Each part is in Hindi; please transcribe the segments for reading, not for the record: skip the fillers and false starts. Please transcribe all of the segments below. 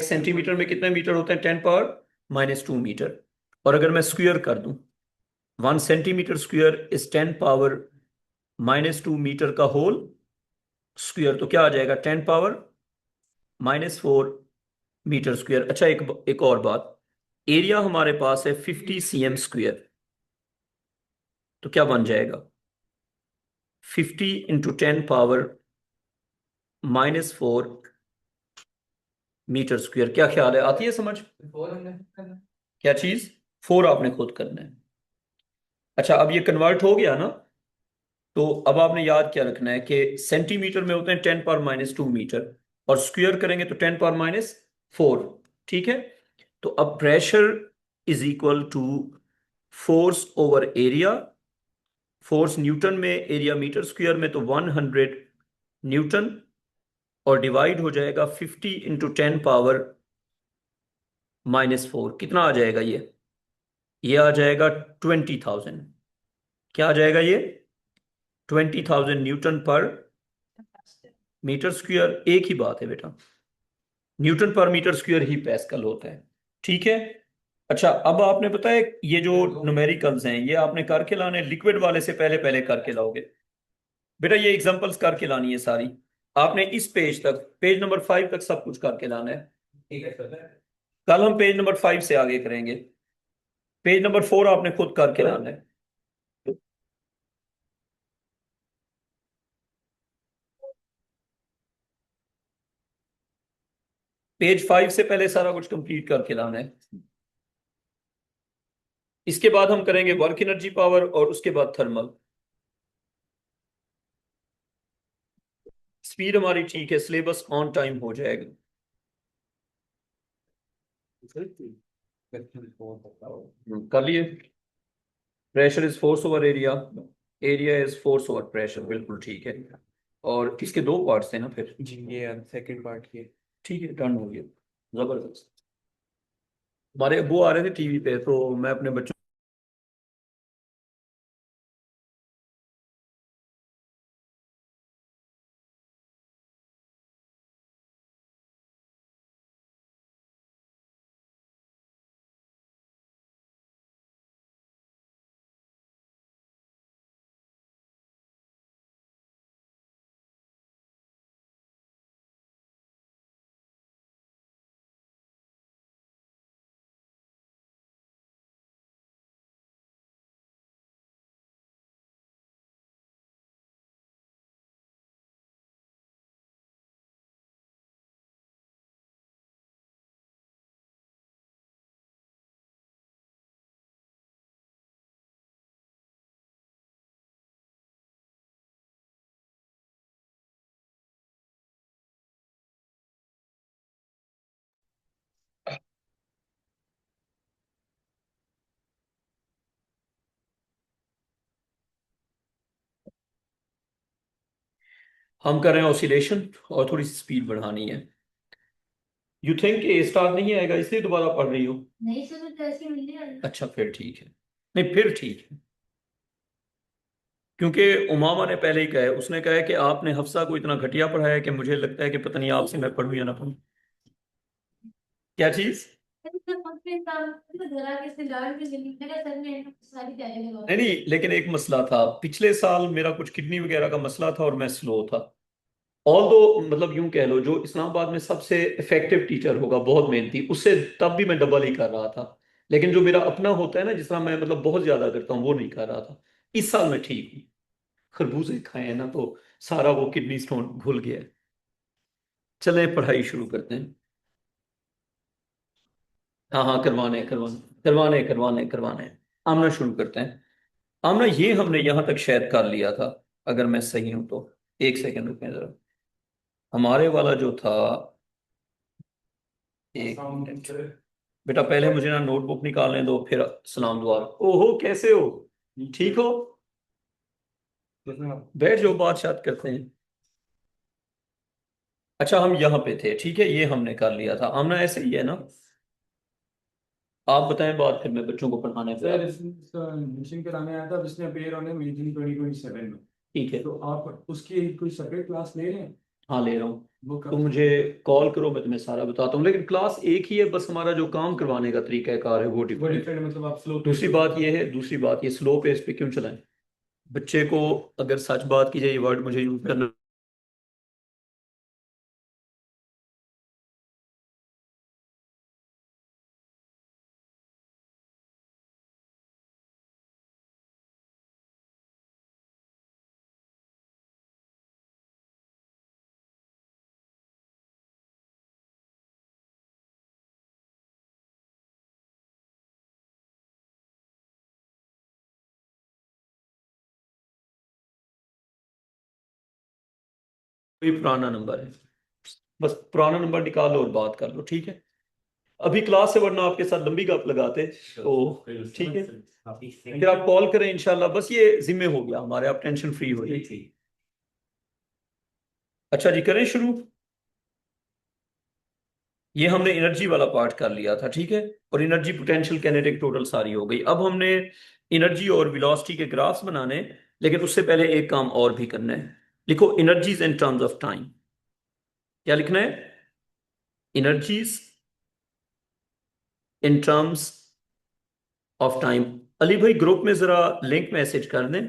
सेंटीमीटर में कितने मीटर होते हैं? 10⁻⁻² मीटर। और अगर मैं स्क्वायर कर दूं, 1 सेंटीमीटर स्क्वायर इज 10⁻⁻² मीटर का होल स्क्वायर, तो क्या आ जाएगा? 10⁻⁻⁴मीटर स्क्वायर। अच्छा, एक और बात, एरिया हमारे पास है 50 cm², तो क्या बन जाएगा? 50 × 10⁻⁻⁴मीटर स्क्वायर। क्या ख्याल है, आती है समझ? क्या चीज? 4 आपने खुद करना है। अच्छा, अब ये कन्वर्ट हो गया ना, तो अब आपने याद क्या रखना है कि सेंटीमीटर में होते हैं 10⁻⁻² मीटर, और स्क्वायर करेंगे तो 10⁻⁻⁴। ठीक है, तो अब pressure is equal to force over area. Force newton में, एरिया मीटर स्क्वायर में, तो 100 न्यूटन, और डिवाइड हो जाएगा 50 × 10⁻⁻⁴। कितना आ जाएगा ये आ जाएगा 20,000। क्या आ जाएगा ये? 20,000 न्यूटन पर मीटर स्क्वायर। एक ही बात है बेटा, न्यूटन पर मीटर स्क्वायर ही पैस्कल होता है। ठीक है। अच्छा, अब आपने पता है ये जो न्यूमेरिकल्स हैं ये आपने करके लाने, लिक्विड वाले से पहले पहले करके लाओगे बेटा। ये एग्जांपल्स करके लानी है सारी आपने। इस पेज तक, पेज नंबर 5 तक सब कुछ करके लाना है। ठीक है सर। कल हम पेज नंबर 5 से आगे करेंगे। पेज नंबर 4 आपने खुद करके लाना है। पेज 5 से पहले सारा कुछ कंप्लीट करके लाना है। इसके बाद हम करेंगे वर्क एनर्जी पावर, और उसके बाद थर्मल। स्पीड हमारी ठीक है, सिलेबस ऑन टाइम हो जाएगा। कर लिए। Pressure is force over area, area is force over pressure, बिल्कुल ठीक है। और इसके दो पार्ट्स थे ना फिर जी, ये सेकंड पार्ट ये। ठीक है, डन हो गया। जबरदस्त। हमारे अब्बू आ रहे थे टीवी पे, तो मैं अपने बच्चों हम कर रहे हैं ऑसिलेशन, और थोड़ी सी स्पीड बढ़ानी है। यू थिंक ए स्टार नहीं आएगा इसलिए दोबारा पढ़ रही हो? नहीं सर, तो ऐसे मिल रही। अच्छा फिर ठीक है। नहीं फिर ठीक है, क्योंकि उमामा ने पहले ही कहा है, उसने कहा है कि आपने हफ्सा को इतना घटिया पढ़ाया कि मुझे लगता है कि पता नहीं आपसे मैं पढ़ूं या ना पढ़ूं। क्या चीज? नहीं नहीं, लेकिन एक मसला था पिछले साल, मेरा कुछ किडनी वगैरह का मसला था और मैं स्लो था। ऑल दो मतलब यूं कह लो, जो इस्लामाबाद में सबसे इफेक्टिव टीचर होगा, बहुत मेहनती, उससे तब भी मैं डबल ही कर रहा था। लेकिन जो मेरा अपना होता है ना, जिस तरह मैं मतलब बहुत ज्यादा करता हूँ, वो नहीं कर रहा था। इस साल मैं ठीक हूँ। खरबूजे खाए हैं ना, तो सारा वो किडनी स्टोन घुल गया है। चले पढ़ाई शुरू करते हैं। हाँ हाँ, करवाने आमना शुरू करते हैं। आमना, ये हमने यहां तक शायद कर लिया था, अगर मैं सही हूं तो। एक सेकंड रुकें जरा। हमारे वाला जो था, एक मिनट बेटा, पहले मुझे ना नोटबुक निकालने दो, फिर सलाम दुआ। ओहो, कैसे हो? ठीक हो? बैठ जाओ, बात शात करते हैं। अच्छा, हम यहाँ पे थे, ठीक है, ये हमने कर लिया था। आमना ऐसे ही है ना? आप बताएं बात, फिर मैं बच्चों को पढ़ाने पे। सर, इसका एडमिशन कराने आया था जिसने अपेयर होने मई जून 2027 में। ठीक है। तो आप उसकी कोई सेपरेट क्लास ले रहे हैं? हाँ ले रहा हूँ। वो तो मुझे कॉल करो, मैं तुम्हें सारा बताता हूँ। लेकिन क्लास एक ही है, बस हमारा जो काम करवाने का तरीका कार है वो वो डिफरेंट। डिफरेंट, मतलब आप स्लो दूसरी बात ये स्लो पेस पे क्यों चलाएं बच्चे को। अगर सच बात की जाए, ये वर्ड मुझे यूज करना, कोई पुराना नंबर है, बस पुराना नंबर निकाल लो और बात कर लो, ठीक है। अभी क्लास से, वरना आपके साथ लंबी गप लगाते तो। ठीक है, फिर आप कॉल करें इंशाल्लाह, बस ये जिम्मे हो गया हमारे, आप टेंशन फ्री हो जाइए। अच्छा जी, करें शुरू। ये हमने एनर्जी वाला पार्ट कर लिया था, ठीक है। और एनर्जी, पोटेंशियल, कैनेटिक, टोटल सारी हो गई। अब हमने एनर्जी और वेलोसिटी के ग्राफ्स बनाने, लेकिन उससे पहले एक काम और भी करना है। लिखो energies in terms of time. क्या लिखना है? Energies in terms of time. Ali भाई ग्रुप में जरा लिंक मैसेज कर दें,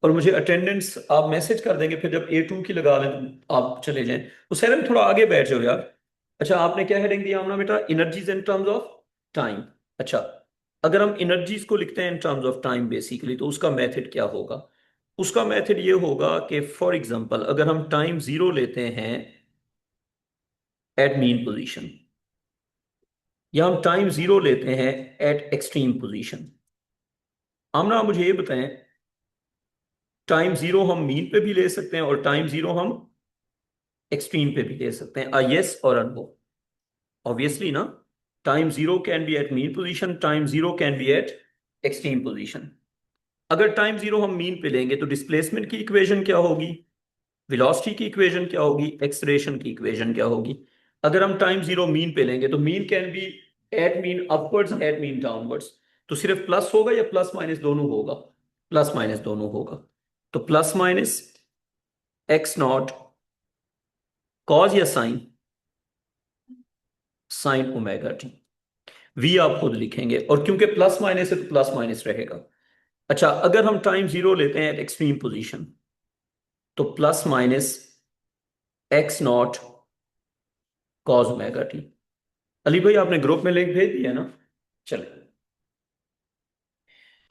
और मुझे अटेंडेंस आप मैसेज कर देंगे, फिर जब A2 की लगा लें तो आप चले जाएं। तो सैरन थोड़ा आगे बैठ जाओ यार। अच्छा, आपने क्या हेडिंग दिया हमने बेटा? Energies in terms of time. अच्छा, अगर हम एनर्जीज को लिखते हैं in terms of time basically, तो उसका मेथड क्या होगा? उसका मेथड ये होगा कि फॉर एग्जांपल अगर हम टाइम जीरो लेते हैं एट मीन पोजीशन, या हम टाइम जीरो लेते हैं एट एक्सट्रीम पोजीशन। आमना आप मुझे ये बताएं, टाइम जीरो हम मीन पे भी ले सकते हैं और टाइम जीरो हम एक्सट्रीम पे भी ले सकते हैं, यस और नो? ऑब्वियसली ना। Time zero can be at mean position, time zero can be at extreme position. अगर टाइम जीरो हम मीन पे लेंगे तो डिस्प्लेसमेंट की इक्वेशन क्या होगी, वेलोसिटी की इक्वेशन क्या होगी, एक्सलेरेशन की इक्वेशन क्या होगी? अगर हम टाइम जीरो मीन पे लेंगे तो mean can be at mean upwards, at mean downwards. तो सिर्फ प्लस होगा या प्लस माइनस दोनों होगा? प्लस माइनस दोनों होगा। तो plus minus x naught cos या sine, sine omega t. V आप खुद लिखेंगे, और क्योंकि प्लस माइनस है तो प्लस माइनस रहेगा। अच्छा, अगर हम टाइम जीरो लेते हैं एट एक्सट्रीम पोजीशन, तो plus minus x naught cos omega T. Ali भाई आपने ग्रुप में लिंक भेज दिया ना? चले,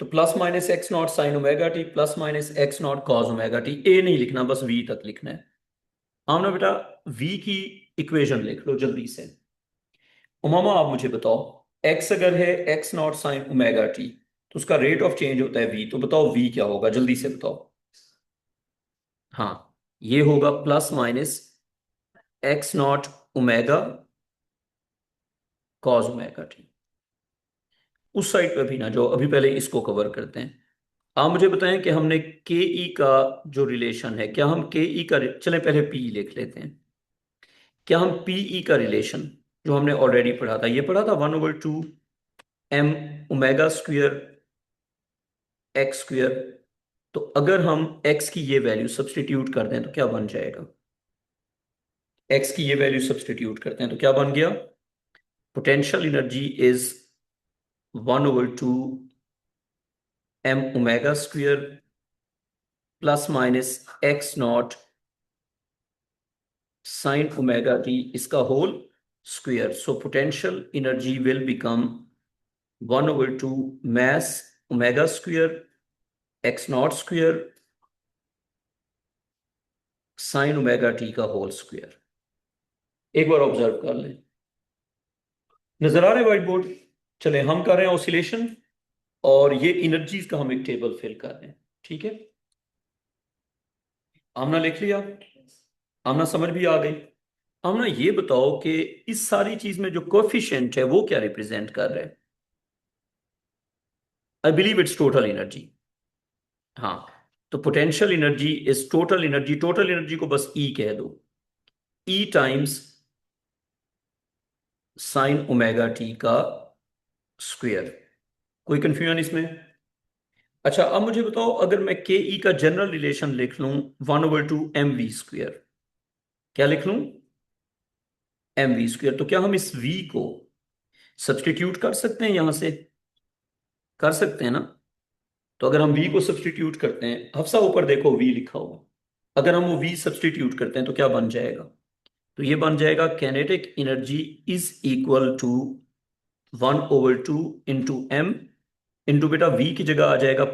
तो plus minus x naught sine omega t plus minus x naught cos omega t. A नहीं लिखना, बस वी तक लिखना है। हमने बेटा वी की इक्वेशन लिख लो जल्दी से। उमामा आप मुझे बताओ, एक्स अगर है x naught sine omega t, तो उसका रेट ऑफ चेंज होता है वी। तो बताओ वी क्या होगा, जल्दी से बताओ। हाँ, ये होगा plus minus x naught omega cause omega T. उस साइड पे भी ना जो, अभी पहले इसको कवर करते हैं। आप मुझे बताएं कि हमने के ई का जो रिलेशन है, क्या हम के ई का, चलें पहले पी लिख लेते हैं। क्या हम पी ई का रिलेशन, जो हमने ऑलरेडी पढ़ा था, ये पढ़ा था 1/2 m omega square x square. तो अगर हम एक्स की ये वैल्यू सब्सटीट्यूट कर दें तो क्या बन जाएगा? एक्स की ये वैल्यू सब्सटीट्यूट करते हैं तो क्या बन गया? Potential energy is 1/2 m omega square plus minus x naught sine omega t, इसका whole square. So potential energy will become 1/2 mass omega square x naught square sine omega t का होल स्क्वेयर। एक बार ऑब्जर्व कर लें, नजर आ रहा है व्हाइट बोर्ड? चले, हम कर रहे हैं ऑसिलेशन, और ये एनर्जीज का हम एक टेबल फिल कर रहे हैं, ठीक है। आमना लिख लिया? आमना समझ भी आ गई? आमना ये बताओ कि इस सारी चीज में जो कोफिशिएंट है वो क्या रिप्रेजेंट कर रहा है? I believe it's total energy. हाँ, तो potential energy is total energy, total energy को बस ई कह दो, ई टाइम्स साइन ओमेगा टी का स्क्वायर। कोई कंफ्यूजन इसमें? अच्छा, अब मुझे बताओ, अगर मैं के ई का जनरल रिलेशन लिख लूं 1/2 mv स्क्वायर, क्या लिख लूं? M V square. तो क्या हम इस वी को सब्सटीट्यूट कर सकते हैं यहां से? कर सकते हैं ना? तो अगर हम v को सब्सटीट्यूट करते हैं, हफ्सा ऊपर देखो v लिखा हुआ, अगर हम वो v सब्सटीट्यूट करते हैं तो क्या बन जाएगा? तो ये बन जाएगा kinetic energy is equal to 1/2 into M, into बेटा v की जगह आ जाएगा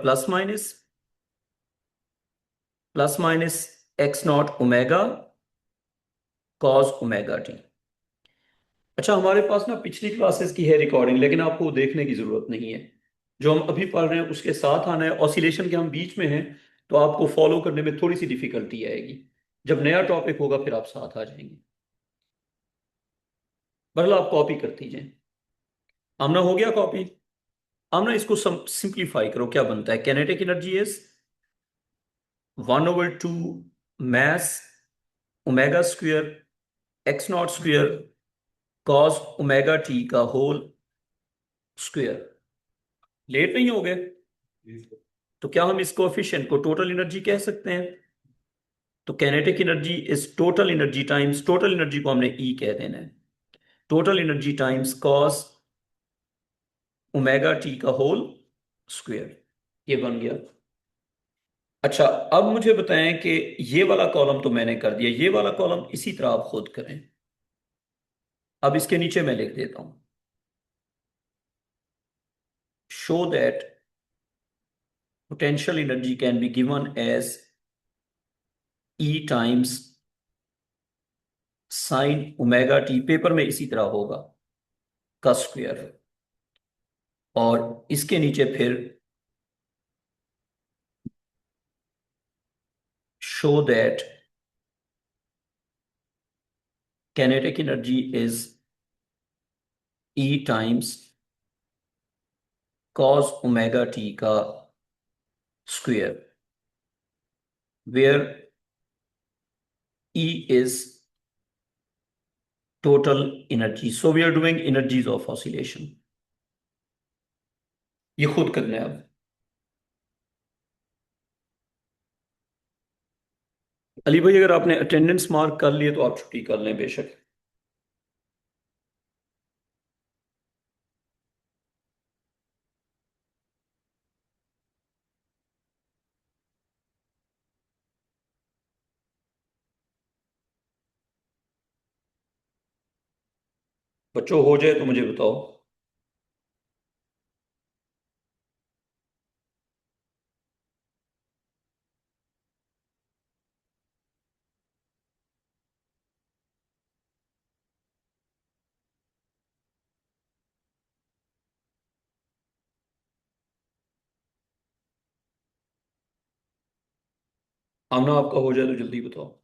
plus minus x naught omega cos omega t. अच्छा, हमारे पास ना पिछली क्लासेस की है रिकॉर्डिंग, लेकिन आपको वो देखने की जरूरत नहीं है। जो हम अभी पढ़ रहे हैं उसके साथ आना है। ऑसिलेशन के हम बीच में हैं, तो आपको फॉलो करने में थोड़ी सी डिफिकल्टी आएगी। जब नया टॉपिक होगा फिर आप साथ आ जाएंगे। बहरहाल आप कॉपी करती जाएं। आमना हो गया कॉपी? आमना इसको सिंप्लीफाई करो, क्या बनता है? Kinetic energy is 1/2 mass omega square x naught square cos omega t का होल स्क्वेयर। लेट नहीं हो गए? तो क्या हम इस कोएफिशिएंट को टोटल एनर्जी कह सकते हैं? तो kinetic energy is total energy times, total energy को हमने ई कह देना है, total energy times cos omega t का होल स्क्वायर। ये बन गया। अच्छा, अब मुझे बताएं कि ये वाला कॉलम तो मैंने कर दिया, ये वाला कॉलम इसी तरह आप खुद करें। अब इसके नीचे मैं लिख देता हूं, show that potential energy can be given as E times sine omega T, paper में इसी तरह होगा, का स्क्वायर। और इसके नीचे फिर show that kinetic energy is E times cos omega t का square, where E is total energy. So we are doing energies of oscillation. ये खुद करना है अब। अली भाई, अगर आपने अटेंडेंस मार्क कर लिए तो आप छुट्टी कर लें बेशक। बच्चों हो जाए तो मुझे बताओ। आमना आपका हो जाए तो जल्दी बताओ।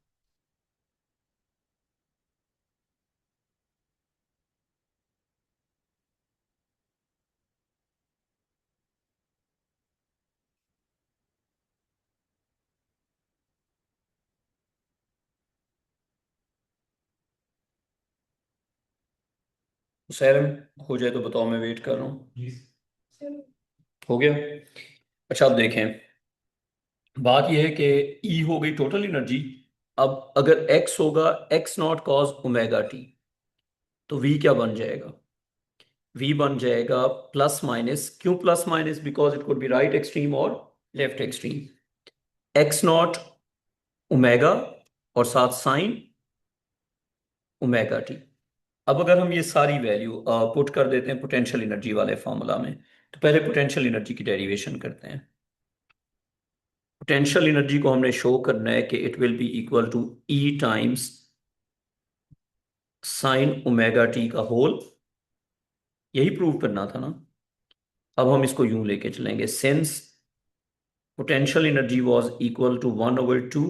सैरम, हो जाए तो बताओ, मैं वेट कर रहा हूँ। हो गया? अच्छा, अब देखें, बात यह है कि ई हो गई टोटल एनर्जी। अब अगर एक्स होगा x naught cos omega t, तो वी क्या बन जाएगा? वी बन जाएगा प्लस माइनस, क्यों plus minus? Because it could be right extreme और left extreme. X naught omega और साथ साइन ओमेगा टी। अब अगर हम ये सारी वैल्यू पुट कर देते हैं पोटेंशियल एनर्जी वाले फॉर्मूला में, तो पहले पोटेंशियल एनर्जी की डेरिवेशन करते हैं। पोटेंशियल एनर्जी को हमने शो करना है कि it will be equal to E times sine omega t का होल, यही प्रूव करना था ना। अब हम इसको यूं लेके चलेंगे, since potential energy was equal to 1/2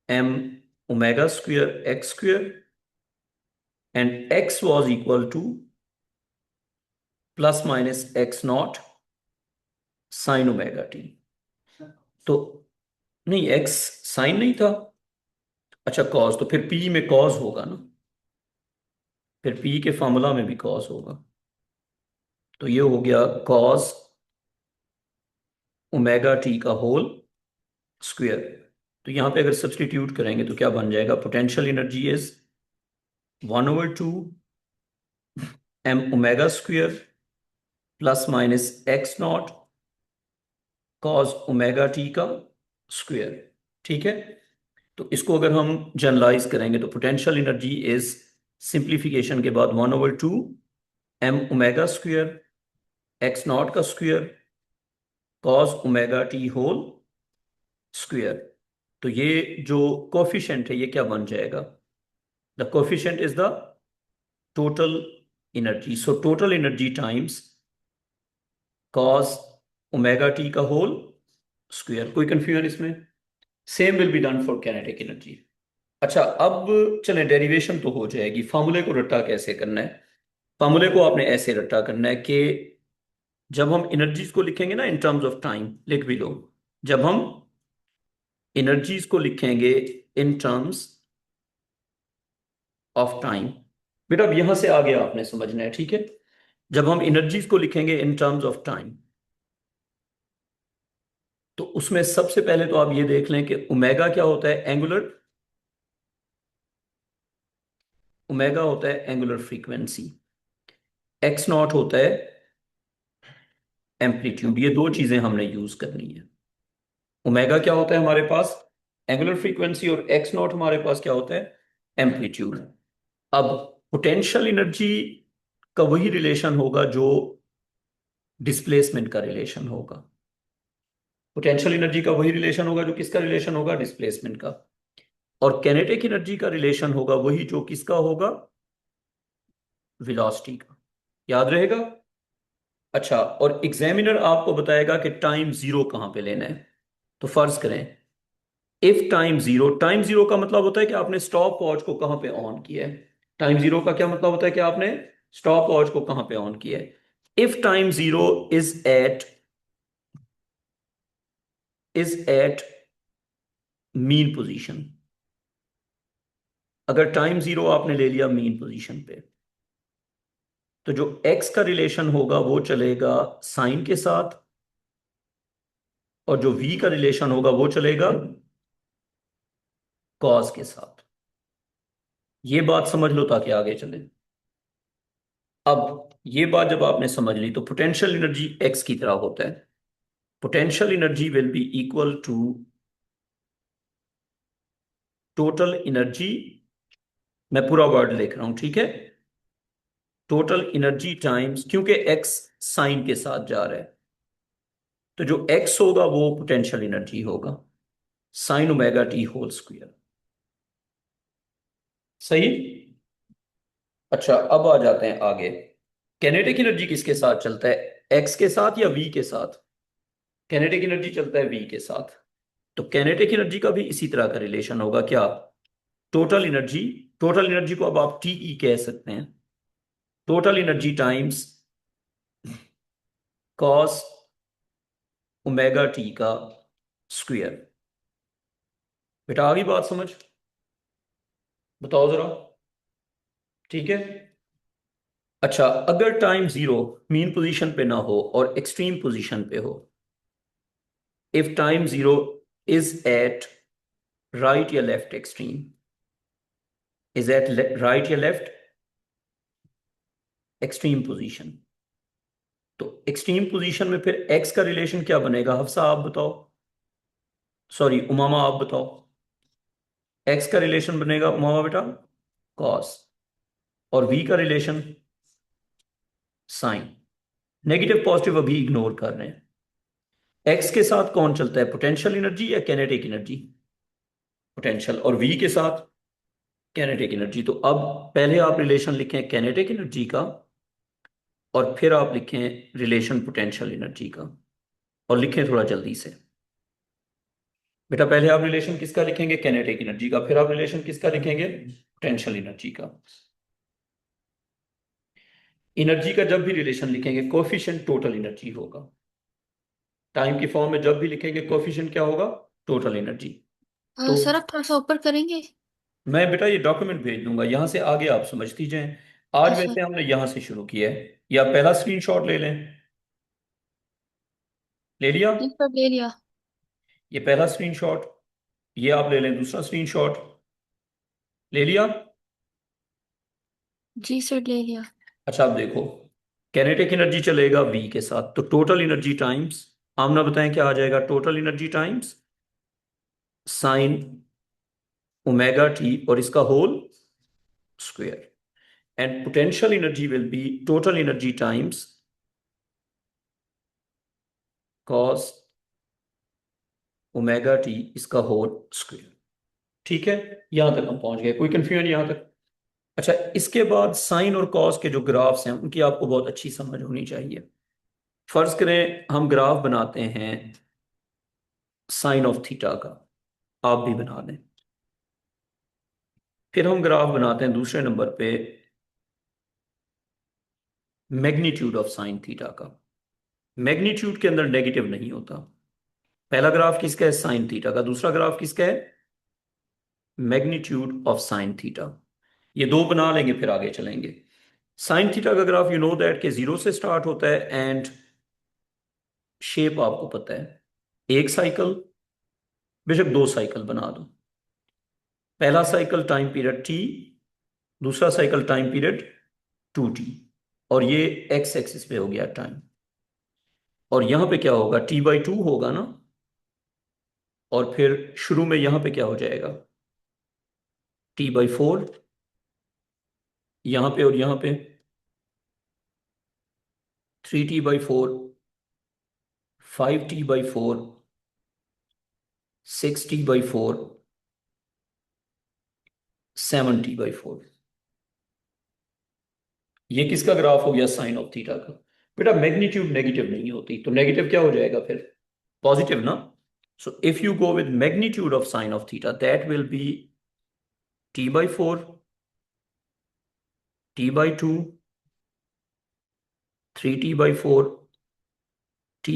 m omega square x square, and x was equal to plus minus x naught sin omega t. तो नहीं, x साइन नहीं था। अच्छा, कॉस, तो फिर p में कॉस होगा ना, फिर p के फॉर्मूला में भी कॉस होगा। तो ये हो गया कॉस ओमेगा टी का होल स्क्वायर। तो यहां पे अगर सब्सटीट्यूट करेंगे तो क्या बन जाएगा, potential energy is 1/2 M omega square plus minus x naught cos omega t का स्क्वायर। ठीक है, तो इसको अगर हम जनरलाइज करेंगे तो पोटेंशियल एनर्जी इज, सिंप्लीफिकेशन के बाद 1/2 M omega square x naught का square cos omega t whole square. तो ये जो कोफिशिएंट है ये क्या बन जाएगा, the coefficient is the total energy, so total energy times cos omega t का होल स्क्वायर। कोई कंफ्यूजन इसमें? Same will be done for kinetic energy. अच्छा, अब चलें, डेरिवेशन तो हो जाएगी, फार्मूले को रट्टा कैसे करना है। फार्मूले को आपने ऐसे रट्टा करना है कि जब हम एनर्जीज को लिखेंगे ना इन टर्म्स ऑफ टाइम, लिख भी लो, जब हम एनर्जीज को लिखेंगे इन टर्म्स ऑफ टाइम, बेटा अब यहां से आगे आपने समझना है, ठीक है। जब हम एनर्जीज को लिखेंगे इन टर्म्स ऑफ टाइम, तो उसमें सबसे पहले तो आप ये देख लें कि ओमेगा क्या होता है, एंगुलर, ओमेगा होता है एंगुलर फ्रीक्वेंसी, एक्स नॉट होता है एम्पलीट्यूड। ये दो चीजें हमने यूज करनी है। ओमेगा क्या होता है हमारे पास, एंगुलर फ्रीक्वेंसी, और एक्स नॉट हमारे पास क्या होता है, एम्पलीट्यूड। अब पोटेंशियल एनर्जी का वही रिलेशन होगा जो डिस्प्लेसमेंट का रिलेशन होगा। पोटेंशियल एनर्जी का वही रिलेशन होगा जो किसका रिलेशन होगा, डिस्प्लेसमेंट का। और कैनेटिक एनर्जी का रिलेशन होगा वही जो किसका होगा, वेलोसिटी का। याद रहेगा? अच्छा, और एग्जामिनर आपको बताएगा कि टाइम जीरो कहां पे लेना है। तो फर्ज करें, if time zero, time zero का मतलब होता है कि आपने स्टॉप वॉच को कहां पे ऑन किया है। टाइम जीरो का क्या मतलब होता है कि आपने स्टॉप वॉच को कहां पे ऑन किया है। If time zero is at mean position, अगर टाइम जीरो आपने ले लिया मीन पोजीशन पे, तो जो एक्स का रिलेशन होगा वो चलेगा साइन के साथ, और जो वी का रिलेशन होगा वो चलेगा कॉस के साथ। ये बात समझ लो ताकि आगे चले। अब ये बात जब आपने समझ ली, तो पोटेंशियल एनर्जी एक्स की तरह होता है। Potential energy will be equal to total energy, मैं पूरा वर्ड लिख रहा हूं, ठीक है, टोटल एनर्जी टाइम्स, क्योंकि एक्स साइन के साथ जा रहा है, तो जो एक्स होगा वो पोटेंशियल एनर्जी होगा, sine omega t whole square. सही। अच्छा, अब आ जाते हैं आगे। कैनेटिक एनर्जी किसके साथ चलता है, एक्स के साथ या वी के साथ? कैनेटिक एनर्जी चलता है वी के साथ। तो कैनेटिक एनर्जी का भी इसी तरह का रिलेशन होगा, क्या, टोटल एनर्जी, टोटल एनर्जी को अब आप टीई कह सकते हैं, total energy times cos omega t का स्क्वायर। बेटा आ गई बात समझ? बताओ जरा। ठीक है। अच्छा, अगर टाइम जीरो मीन पोजीशन पे ना हो और एक्सट्रीम पोजीशन पे हो, if time zero is at right या left extreme, is at right या लेफ्ट एक्सट्रीम पोजीशन, तो एक्सट्रीम पोजीशन में फिर एक्स का रिलेशन क्या बनेगा, हफ्सा आप बताओ, सॉरी उमामा आप बताओ। एक्स का रिलेशन बनेगा उमामा बेटा कॉस, और वी का रिलेशन साइन। नेगेटिव पॉजिटिव अभी इग्नोर कर रहे हैं। एक्स के साथ कौन चलता है, पोटेंशियल एनर्जी या कैनेटिक एनर्जी, पोटेंशियल, और वी के साथ कैनेटिक एनर्जी। तो अब पहले आप रिलेशन लिखें कैनेटिक एनर्जी का, और फिर आप लिखें रिलेशन पोटेंशियल एनर्जी का, और लिखें थोड़ा जल्दी से। बेटा पहले आप रिलेशन किसका लिखेंगे, कैनेटिक एनर्जी का, फिर आप रिलेशन किसका लिखेंगे, पोटेंशियल एनर्जी का। एनर्जी का जब भी रिलेशन लिखेंगे कोफिशिएंट टोटल एनर्जी होगा। टाइम की फॉर्म में जब भी लिखेंगे कोफिशिएंट क्या होगा, टोटल एनर्जी। तो सर आप थोड़ा सा ऊपर करेंगे। मैं बेटा ये डॉक्यूमेंट भेज दूंगा, यहां से आगे आप समझती जाएं। आज अच्छा। वैसे हमने यहां से शुरू किया है, या पहला स्क्रीनशॉट ले लें, ले लिया, जी सर ले लिया। ये पहला स्क्रीनशॉट, ये आप ले लें दूसरा स्क्रीनशॉट। ले लिया? जी सर, ले लिया। अच्छा अब देखो, कैनेटिक एनर्जी चलेगा V के साथ, तो टोटल एनर्जी टाइम्स, आमना बताएं क्या आ जाएगा, total energy times sine omega t और इसका whole square, and potential energy will be total energy times cos omega t इसका होल स्क्वायर। ठीक है, यहां तक हम पहुंच गए, कोई कंफ्यूजन यहां तक? अच्छा, इसके बाद साइन और कॉस के जो ग्राफ्स हैं उनकी आपको बहुत अच्छी समझ होनी चाहिए। फर्ज करें हम ग्राफ बनाते हैं साइन ऑफ थीटा का, आप भी बना दें। फिर हम ग्राफ बनाते हैं दूसरे नंबर पे मैग्नीट्यूड ऑफ साइन थीटा का। मैग्नीट्यूड के अंदर नेगेटिव नहीं होता। पहला ग्राफ किसका है, साइन थीटा का। दूसरा ग्राफ किसका है, मैग्नीट्यूड ऑफ साइन थीटा। ये दो बना लेंगे फिर आगे चलेंगे। साइन थीटा का ग्राफ यू नो दैट के जीरो से स्टार्ट होता है, एंड शेप आपको पता है, एक साइकिल, बेशक दो साइकिल बना दो। पहला साइकिल टाइम पीरियड टी, दूसरा साइकिल टाइम पीरियड 2t, और ये एक्स एक्सिस पे हो गया टाइम। और यहां पे क्या होगा, t/2 होगा ना, और फिर शुरू में यहां पे क्या हो जाएगा, t/4, यहां पे और यहां पे 3t/4, 5t/4, 6t/4, 7t/4। ये किसका ग्राफ हो गया, साइन ऑफ थीटा का। बेटा मैग्नीट्यूड नेगेटिव नहीं होती, तो नेगेटिव क्या हो जाएगा फिर, पॉजिटिव ना। So if you go with magnitude of sign of theta, that will be t/4, t/2, 3t/4, t,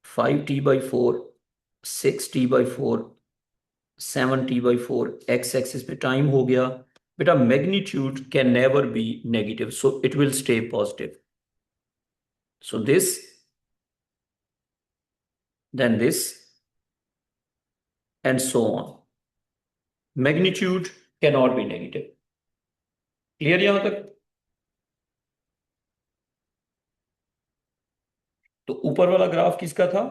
5t/4, 6t/4, 7t/4, x axis पे टाइम हो गया। बेटा magnitude can never be negative, so it will stay positive. So this, then this, and so on. Magnitude cannot be negative. Clear यहां तक? तो ऊपर वाला ग्राफ किसका था,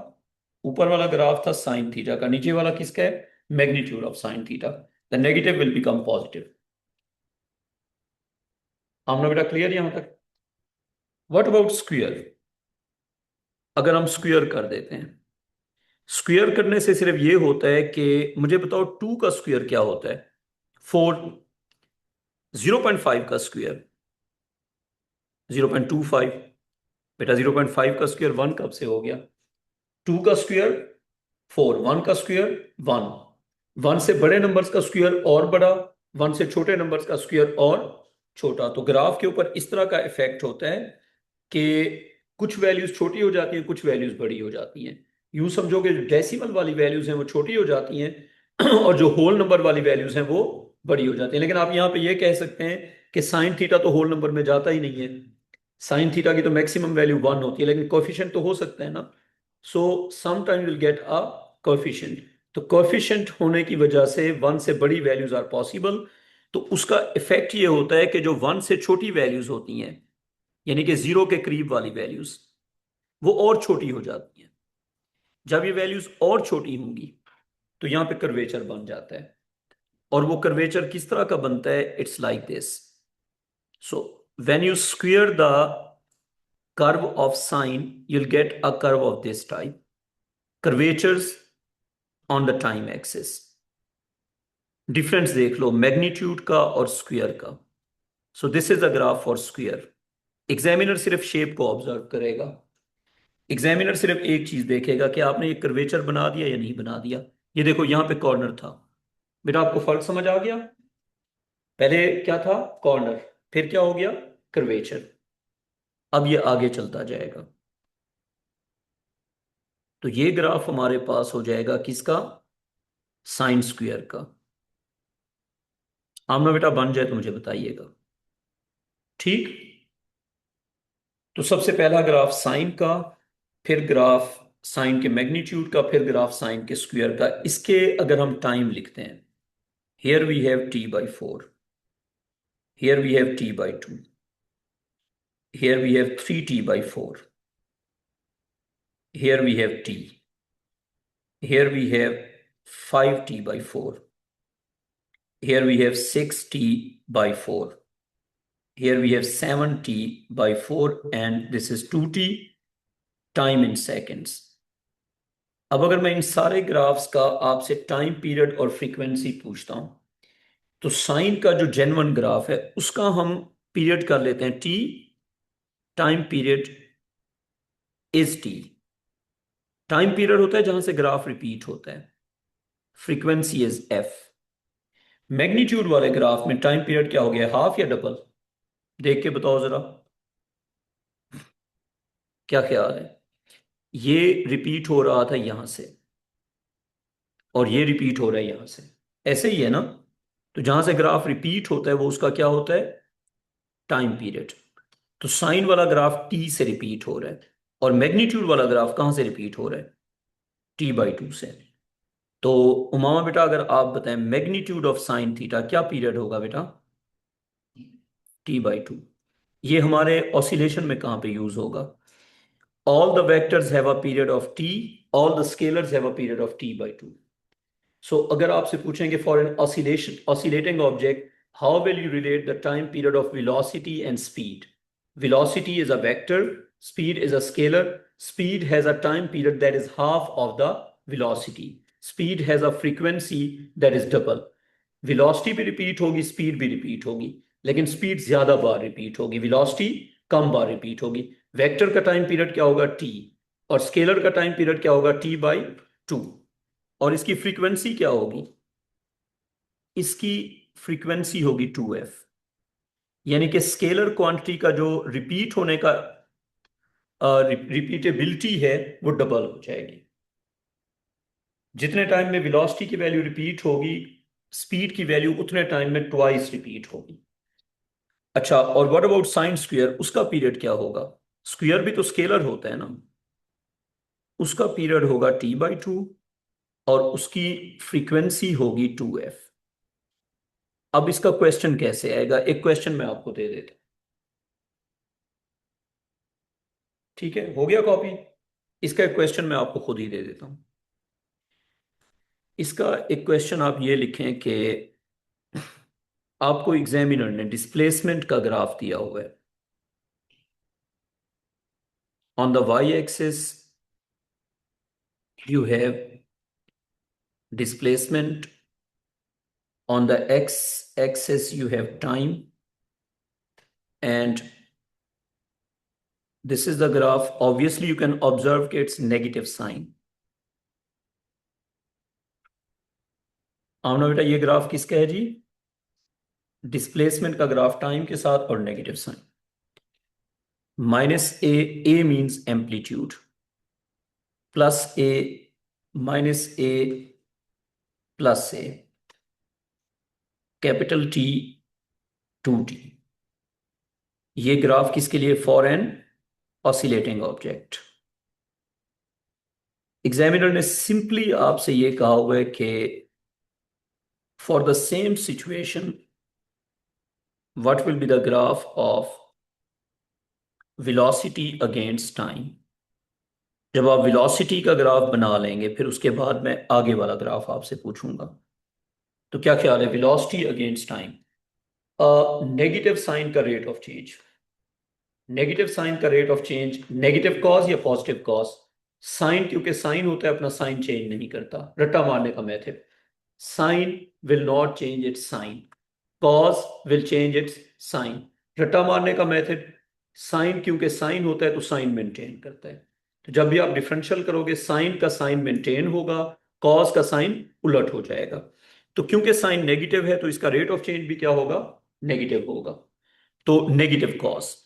ऊपर वाला ग्राफ था साइन थीटा का, नीचे वाला किसका है, magnitude of sine theta. The negative will become positive. हमने बेटा क्लियर यहां तक? What about square? अगर हम स्क्वायर कर देते हैं, स्क्वायर करने से सिर्फ ये होता है कि मुझे बताओ 2 का स्क्वायर क्या होता है, 4, 0.5 का स्क्वायर 0.25। बेटा 0.5 का स्क्वायर 1 कब से हो गया, 2 का स्क्वायर 4, 1 का स्क्वायर 1, 1 से बड़े नंबर्स का स्क्वायर और बड़ा, 1 से छोटे नंबर्स का स्क्वायर और छोटा। तो ग्राफ के ऊपर इस तरह का इफेक्ट होता है कि कुछ वैल्यूज छोटी हो जाती हैं, कुछ वैल्यूज बड़ी हो जाती हैं। यूं समझो कि जो डेसिमल वाली वैल्यूज हैं वो छोटी हो जाती हैं और जो होल नंबर वाली वैल्यूज हैं वो बड़ी हो जाती हैं। लेकिन आप यहाँ पे ये कह सकते हैं कि साइन थीटा तो होल नंबर में जाता ही नहीं है, साइन थीटा की तो मैक्सिमम वैल्यू 1 होती है, लेकिन कोफिशिएंट तो हो सकता है ना। So sometime will get a coefficient. तो कोफिशिएंट होने की वजह से 1 से बड़ी वैल्यूज आर पॉसिबल। तो उसका इफेक्ट ये होता है कि जो 1 से छोटी वैल्यूज होती हैं, यानी कि जीरो के करीब वाली वैल्यूज, वो और छोटी हो जाती हैं। जब ये वैल्यूज और छोटी होंगी तो यहां पे कर्वेचर बन जाता है। और वो कर्वेचर किस तरह का बनता है, it's like this. So when you square the curve of sine, you'll get a curve of this type. Curvatures on the time axis. Difference देख लो मैग्नीट्यूड का और स्क्वायर का। सो this is a graph for square. Examiner सिर्फ शेप को ऑब्जर्व करेगा, एग्जामिनर सिर्फ एक चीज देखेगा कि आपने ये कर्वेचर बना दिया या नहीं बना दिया। ये देखो यहां पे कॉर्नर था, बेटा आपको फर्क समझ आ गया? पहले क्या था, कॉर्नर, फिर क्या हो गया, कर्वेचर। अब ये आगे चलता जाएगा, तो ये ग्राफ हमारे पास हो जाएगा किसका, साइन स्क्वायर का। आमना बेटा बन जाए तो मुझे बताइएगा, ठीक। तो सबसे पहला ग्राफ साइन का, फिर ग्राफ साइन के मैग्नीट्यूड का, फिर ग्राफ साइन के स्क्वायर का। इसके अगर हम टाइम लिखते हैं, here we have t/4, here we have t/2, here we have 3t/4, here we have t, here we have 5t/4, here we have 6t/4, here we have 7t/4, and this is 2t, time in seconds. अब अगर मैं इन सारे ग्राफ्स का आपसे टाइम पीरियड और फ्रीक्वेंसी पूछता हूं, तो साइन का जो जेन्युइन ग्राफ है उसका हम पीरियड कर लेते हैं t, time period is t। Time period होता है जहां से ग्राफ रिपीट होता है, फ्रीक्वेंसी इज f। मैग्नीट्यूड वाले ग्राफ में टाइम पीरियड क्या हो गया, हाफ या डबल? देख के बताओ जरा, क्या ख्याल है? ये रिपीट हो रहा था यहां से और ये रिपीट हो रहा है यहां से, ऐसे ही है ना? तो जहां से ग्राफ रिपीट होता है वो उसका क्या होता है, टाइम पीरियड। तो साइन वाला ग्राफ टी से रिपीट हो रहा है, और मैग्नीट्यूड वाला ग्राफ कहां से रिपीट हो रहा है, t/2 से। तो उमामा बेटा, अगर आप बताएं मैग्नीट्यूड ऑफ साइन थीटा क्या पीरियड होगा बेटा, t/2। ये हमारे ऑसिलेशन में कहां पे यूज होगा? All the vectors have a period of t, all the scalars have a period of t/2. So अगर आपसे पूछेंगे for an oscillating object, how will you relate the time period of velocity and speed? Velocity is a vector, speed is a scalar. Speed has a time period that is half of the velocity. Speed has a frequency that is double. Velocity भी repeat होगी, speed भी repeat होगी, लेकिन speed ज्यादा बार repeat होगी, velocity कम बार repeat होगी। वेक्टर का टाइम पीरियड क्या होगा, t, और स्केलर का टाइम पीरियड क्या होगा, t/2। और इसकी फ्रीक्वेंसी क्या होगी, इसकी फ्रीक्वेंसी होगी 2f। यानी कि स्केलर क्वांटिटी का जो रिपीट होने का रिपीटेबिलिटी है वो डबल हो जाएगी। जितने टाइम में वेलोसिटी की वैल्यू रिपीट होगी, स्पीड की वैल्यू उतने टाइम में ट्वाइस रिपीट होगी। अच्छा, और व्हाट अबाउट साइन स्क्वायर, उसका पीरियड क्या होगा? स्क्वायर भी तो स्केलर होता है ना, उसका पीरियड होगा t/2 और उसकी फ्रीक्वेंसी होगी 2f। अब इसका क्वेश्चन कैसे आएगा, एक क्वेश्चन मैं आपको दे देता हूं, ठीक है? हो गया कॉपी? इसका एक क्वेश्चन मैं आपको खुद ही दे देता हूं। इसका एक क्वेश्चन आप ये लिखें कि आपको एग्जामिनर ने डिस्प्लेसमेंट का ग्राफ दिया हुआ है। On the Y axis you have displacement, on the x axis you have time, and this is the graph. Obviously you can observe its negative sign. Amna बेटा, ये ग्राफ किसका है जी? डिस्प्लेसमेंट का ग्राफ टाइम के साथ और negative sign. -a means amplitude, +a, -a, +a, capital T, 2t। ये ग्राफ किसके लिए, for an oscillating object. Examiner ने सिंपली आपसे ये कहा हुआ है कि for the same situation what will be the graph of velocity against time. जब आप वेलोसिटी का ग्राफ बना लेंगे, फिर उसके बाद मैं आगे वाला ग्राफ आपसे पूछूंगा। तो क्या ख्याल है, velocity against time, negative sine का rate of change, negative sine का rate of change, negative cos या पॉजिटिव कॉज? साइन, क्योंकि साइन होता है अपना साइन चेंज नहीं करता, रट्टा मारने का method. Sine will not change its sign, cos will change its sign. रट्टा मारने का मेथड, साइन क्योंकि साइन होता है तो साइन मेंटेन करता है। तो जब भी आप डिफरेंशियल करोगे, साइन का साइन मेंटेन होगा, कॉस का साइन उलट हो जाएगा। तो क्योंकि साइन नेगेटिव है तो इसका रेट ऑफ चेंज भी क्या होगा, नेगेटिव होगा। तो नेगेटिव कॉस,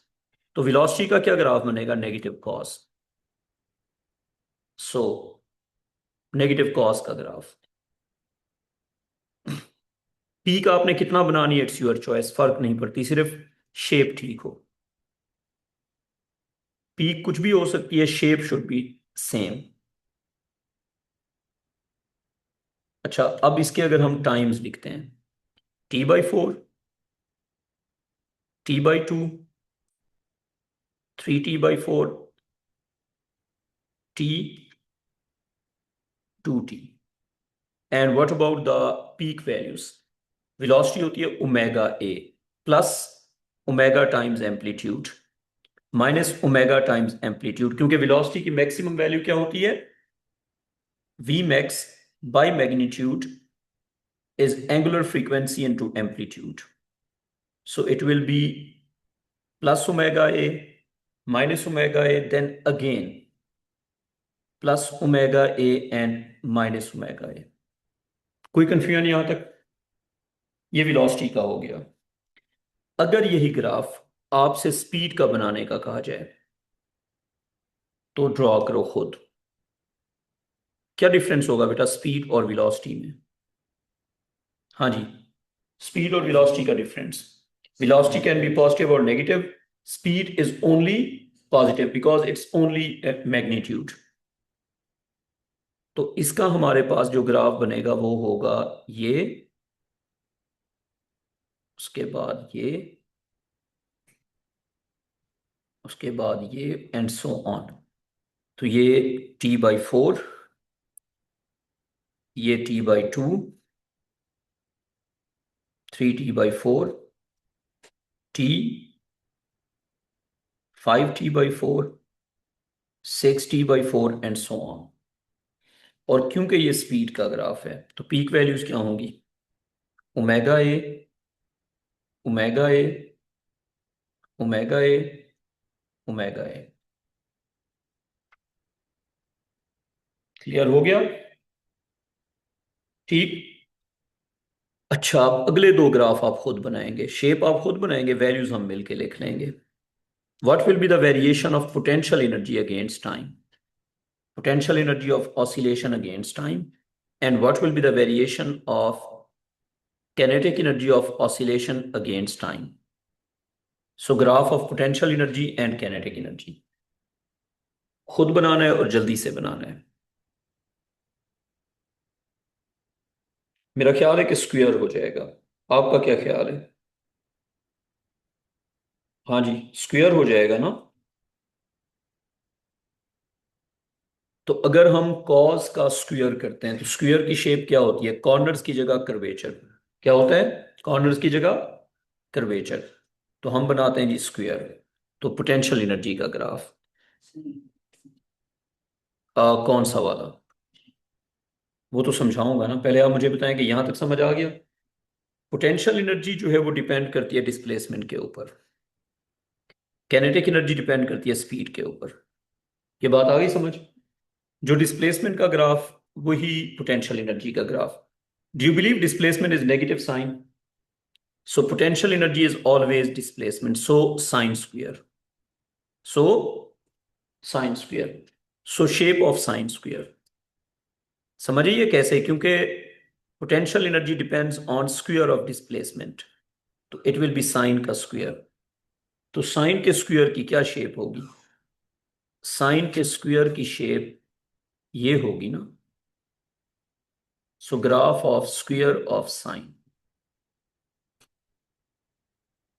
तो वेलोसिटी का क्या ग्राफ बनेगा, negative cos. So negative cos का ग्राफ। पीक आपने कितना बनानी है, इट्स योर चॉइस, फर्क नहीं पड़ती, सिर्फ शेप ठीक हो। पीक कुछ भी हो सकती है, शेप शुड बी सेम। अच्छा, अब इसके अगर हम टाइम्स लिखते हैं, t/4, t/2, 3t/4, t/2t। And what about the peak values? Velocity होती है omega A plus omega times amplitude minus omega times amplitude, क्योंकि वेलोसिटी की मैक्सिमम वैल्यू क्या होती है? V max by magnitude is angular frequency into amplitude. So it will be plus omega a minus omega a, then again plus omega a and minus omega a. कोई कंफ्यूजन यहां तक? ये वेलोसिटी का हो गया। अगर यही ग्राफ आपसे स्पीड का बनाने का कहा जाए तो ड्रॉ करो खुद। क्या डिफरेंस होगा बेटा स्पीड और वेलोसिटी में? हाँ जी, स्पीड और वेलोसिटी का difference. Velocity can be positive और नेगेटिव, speed is only positive because it's only magnitude. तो इसका हमारे पास जो ग्राफ बनेगा वो होगा ये, उसके बाद ये, उसके बाद ये, एंड सो ऑन। तो ये t/4, ये t/2, 3t/4, t, 5t/4, 6t/4 and so on. और क्योंकि ये स्पीड का ग्राफ है तो पीक वैल्यूज क्या होंगी? Omega A, omega A, omega A, omega A. Clear हो गया? ठीक। अच्छा, आप अगले दो ग्राफ आप खुद बनाएंगे, शेप आप खुद बनाएंगे, वैल्यूज हम मिलके लिख लेंगे। What will be the variation of potential energy against time? Potential energy of oscillation against time, and what will be the variation of kinetic energy of oscillation against time? So graph of potential energy and kinetic energy खुद बनाना है और जल्दी से बनाना है। मेरा ख्याल है कि स्क्वायर हो जाएगा, आपका क्या ख्याल है? हाँ जी, स्क्वायर हो जाएगा ना। तो अगर हम कॉस का स्क्वायर करते हैं तो स्क्वायर की शेप क्या होती है? कॉर्नर्स की जगह कर्वेचर। क्या होता है? कॉर्नर्स की जगह कर्वेचर। तो हम बनाते हैं जी स्क्वायर। तो पोटेंशियल एनर्जी का ग्राफ कौन सा वाला? वो तो समझाऊंगा ना, पहले आप मुझे बताएं कि यहां तक समझ आ गया। पोटेंशियल एनर्जी जो है वो डिपेंड करती है डिस्प्लेसमेंट के ऊपर, कैनेटिक एनर्जी डिपेंड करती है स्पीड के ऊपर। ये बात आ गई समझ? जो डिस्प्लेसमेंट का ग्राफ वही पोटेंशियल एनर्जी का graph. Do you believe displacement is negative sign? So potential energy is always displacement, so sine square, so sine square, so shape of sine square. समझिए कैसे? क्योंकि potential energy depends on square of displacement, तो इट विल बी साइन का स्क्वायर। तो साइन के स्क्वायर की क्या शेप होगी? साइन के स्क्वायर की शेप ये होगी ना। सो graph of square of sine.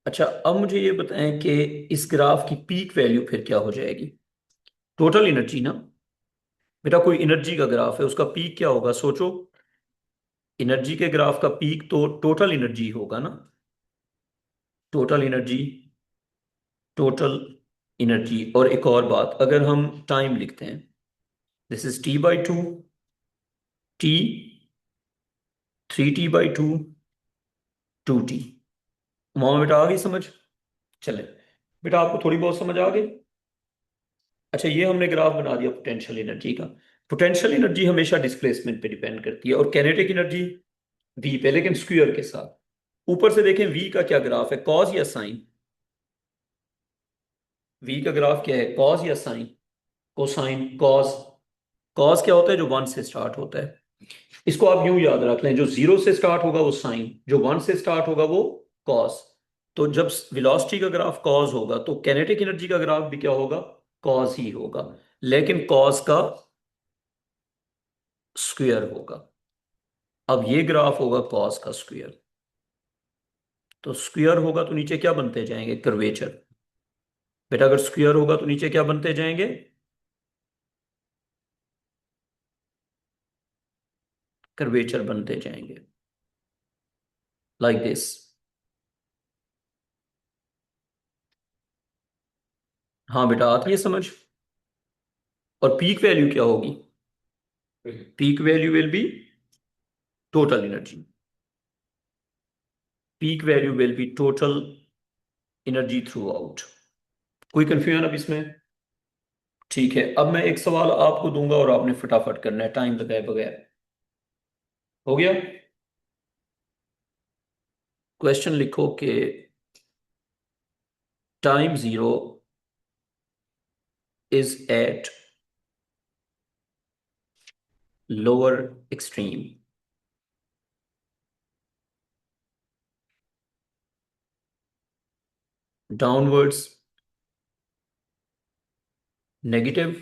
अच्छा, अब मुझे ये बताएं कि इस ग्राफ की पीक वैल्यू फिर क्या हो जाएगी? टोटल एनर्जी ना बेटा, कोई एनर्जी का ग्राफ है, उसका पीक क्या होगा सोचो। एनर्जी के ग्राफ का पीक तो टोटल एनर्जी होगा ना। Total energy, total energy. और एक और बात, अगर हम टाइम लिखते हैं, this is t/2, t, 3t/2, 2t। मामा बेटा आ गई समझ? चले बेटा, आपको थोड़ी बहुत समझ आ गई? अच्छा, ये हमने ग्राफ बना दिया पोटेंशियल एनर्जी का। पोटेंशियल एनर्जी हमेशा डिस्प्लेसमेंट पे डिपेंड करती है, और कैनेटिक एनर्जी वी पे, लेकिन स्क्वायर के साथ। ऊपर से देखें वी का क्या ग्राफ है, कॉस या साइन? वी का ग्राफ क्या है, कॉस या साइन? Cosine, cos. कॉस क्या होता है? जो वन से स्टार्ट होता है। इसको आप यूं याद रख लें, जो जीरो से स्टार्ट होगा वो साइन, जो वन से स्टार्ट होगा वो कॉस। तो जब वेलोसिटी का ग्राफ कॉस होगा तो कैनेटिक एनर्जी का ग्राफ भी क्या होगा? कॉस ही होगा, लेकिन कॉस का स्क्वायर होगा। अब ये ग्राफ होगा कॉस का स्क्वायर, तो स्क्वायर होगा तो नीचे क्या बनते जाएंगे, कर्वेचर। बेटा अगर स्क्वायर होगा तो नीचे क्या बनते जाएंगे, कर्वेचर बनते जाएंगे, लाइक दिस। हाँ बेटा आती है समझ। और पीक वैल्यू क्या होगी, peak value will be total energy, peak value will be total energy through out. कोई कंफ्यूजन अब इसमें। ठीक है, अब मैं एक सवाल आपको दूंगा और आपने फटाफट करना है टाइम लगाए बगैर। हो गया। क्वेश्चन लिखो कि time zero is at lower extreme, downwards negative,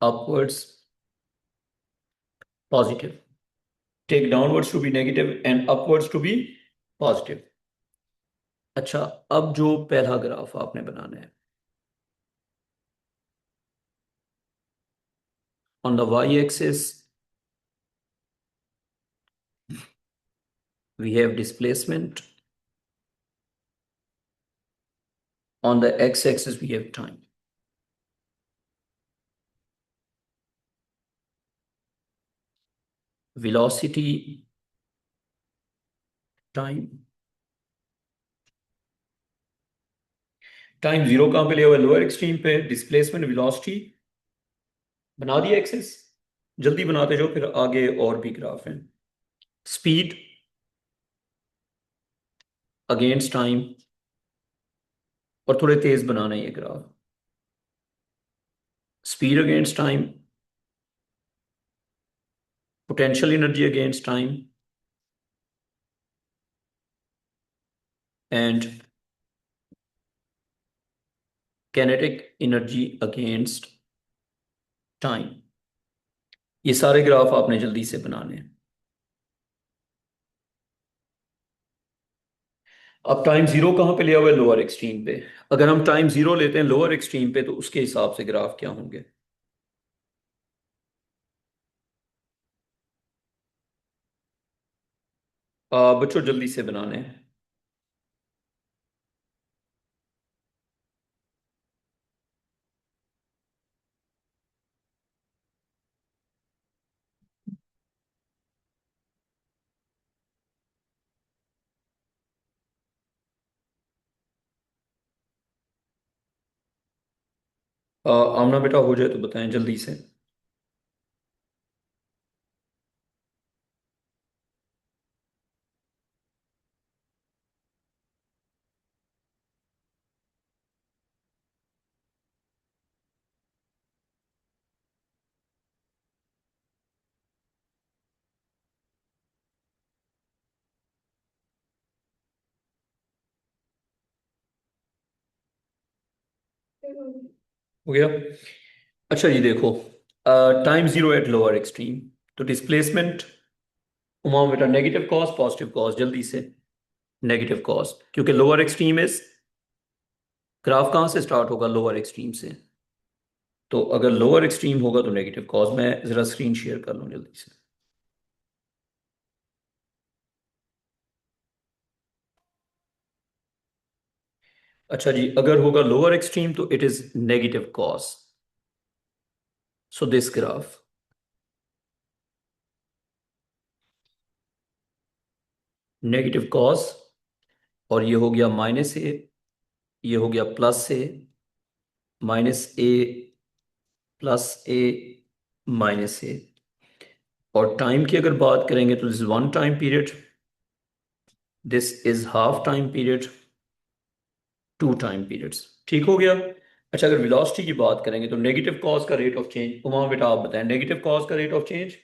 upwards positive. Take downwards to be negative and upwards to be positive. अच्छा, अब जो पहला ग्राफ आपने बनाना है, on the y-axis we have displacement, on the x-axis we have time. Velocity, time, time zero कहां पे लिया हुआ है, लोअर एक्सट्रीम पे, डिस्प्लेसमेंट वेलोसिटी बना दिया एक्सेस, जल्दी बनाते जाओ फिर आगे और भी ग्राफ हैं। स्पीड अगेंस्ट टाइम, और थोड़े तेज बनाना है ये graph. Speed against time, potential energy against time, and kinetic energy against time. ये सारे ग्राफ आपने जल्दी से बनाने हैं। अब टाइम जीरो कहां पे लिया हुआ है, लोअर एक्सट्रीम पे। अगर हम टाइम जीरो लेते हैं लोअर एक्सट्रीम पे तो उसके हिसाब से ग्राफ क्या होंगे। बच्चों जल्दी से बनाने हैं। आमना बेटा हो जाए तो बताएं जल्दी से। हो गया। अच्छा ये देखो, time zero at lower extreme, तो डिस्प्लेसमेंट वहां बेटा नेगेटिव कॉस पॉजिटिव कॉस, जल्दी से। नेगेटिव कॉस, क्योंकि लोअर एक्सट्रीम इज, ग्राफ कहां से स्टार्ट होगा, लोअर एक्सट्रीम से। तो अगर लोअर एक्सट्रीम होगा तो नेगेटिव कॉस। मैं जरा स्क्रीन शेयर कर लूं जल्दी से। अच्छा जी, अगर होगा लोअर एक्सट्रीम तो it is negative cos. So this graph, negative cos, और ये हो गया माइनस ए, ये हो गया plus A, minus A, plus A, minus A. और टाइम की अगर बात करेंगे तो this is one time period, this is half time period, two time periods. ठीक हो गया। अच्छा अगर वेलोसिटी की बात करेंगे तो नेगेटिव कॉस का रेट ऑफ चेंज, उमा बेटा आप बताएं, नेगेटिव कॉस का rate of change